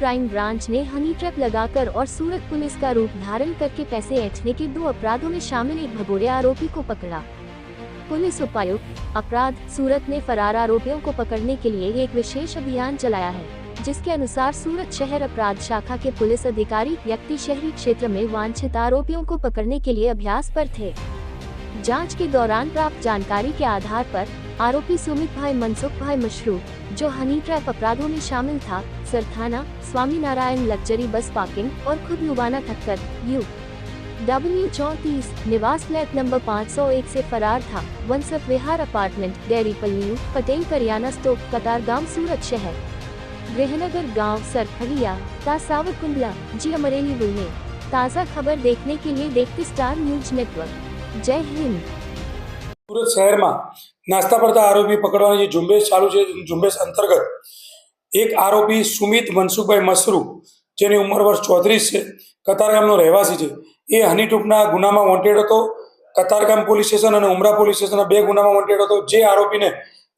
Crime branch ने honey trap लगाकर और सूरत पुलिस का रूप धारण करके पैसे ऐंठने के 2 अपराधों में शामिल एक भगोड़े आरोपी को पकड़ा। पुलिस उपायुक्त अपराध सूरत ने फरार आरोपियों को पकड़ने के लिए एक विशेष अभियान चलाया है, जिसके अनुसार सूरत शहर अपराध शाखा के पुलिस अधिकारी व्यक्ति शहरी क्षेत्र में वांछित आरोपियों को पकड़ने के लिए अभ्यास पर थे। जांच के दौरान प्राप्त जानकारी के आधार पर आरोपी सुमित भाई मनसुख भाई मशरू, जो हनी ट्रैप अपराधों में शामिल था, Sarthana Swami Narayan luxury bus parking और खुद लुबाना ठक्कर W34 निवास फ्लैट नंबर 501 से फरार था। वंसफ विहार अपार्टमेंट डेयरी पल्ली पटेल करियाना स्टोर कतारगाम सूरत शहर गृहनगर गांव सरखड़िया तासावत कुंडला जी अमरेली बुलने। ताज़ा खबर देखने के लिए देखते स्टार न्यूज नेटवर्क। जय हिंद। सूरत शहर में नास्ता पड़ता आरोपी पकड़वानी जो झुंबेश चालू है, झुंबेश अंतर्गत एक आरोपी सुमित मनसुखभाई मसरू जेनी उम्र वर्ष 34 है, कतारगामનો રહેવાસી છે, એ હની ટ્રેપના ગુનામાં વોન્ટેડ હતો। કતારગામ પોલીસ સ્ટેશન અને ઉમરા પોલીસ સ્ટેશનના 2 ગુનામાં વોન્ટેડ હતો। જે આરોપીને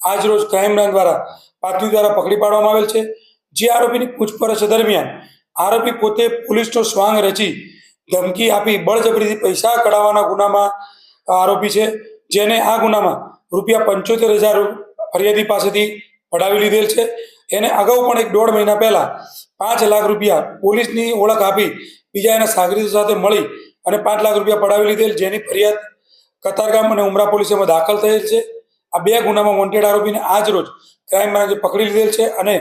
આજ રોજ ક્રાઇમ બ્રાન્ચ દ્વારા પાટવી દ્વારા પકડી પાડવામાં આવેલ છે। જે આરોપીની પૂછપરછ દરમિયાન આરોપી પોતે પોલીસનો સ્વાંગ રચી ધમકી આપી બળજબરીથી પૈસા કઢાવવાના ગુનામાં આરોપી છે, જેને આ ગુનામાં ₹75,000 ફરિયાદી પાસેથી પડાવી લીધેલ છે। એને અગાઉ પણ 1.5 મહિના પહેલા 5 લાખ રૂપિયા પોલીસની ઓળખ આપી બીજા એના સાગરીતો સાથે મળી અને 5 લાખ રૂપિયા પડાવી લીધેલ, જેની ફરિયાદ કતારગામ અને ઉમરા પોલીસમાં દાખલ થયેલ છે। આ 2 ગુનામાં વોન્ટેડ આરોપીને આજ રોજ ક્રાઇમ બ્રાન્ચે પકડી લીધેલ છે અને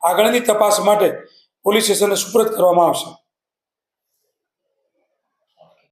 આગળની તપાસ માટે પોલીસ સ્ટેશનને સુપરત કરવામાં આવશે।